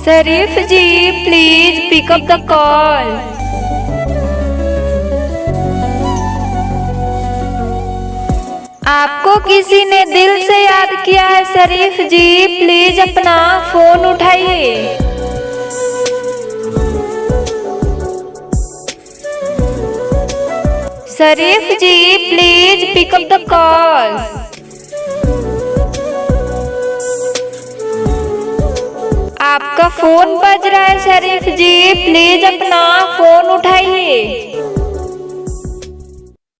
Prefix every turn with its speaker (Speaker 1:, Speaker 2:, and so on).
Speaker 1: Sharif ji please pick up the call. आपको किसी ने दिल से याद किया है शरीफ जी, प्लीज अपना फोन उठाइए। Sharif ji please pick up the call. आपका फोन बज रहा है शरीफ जी, प्लीज अपना फोन उठाइए।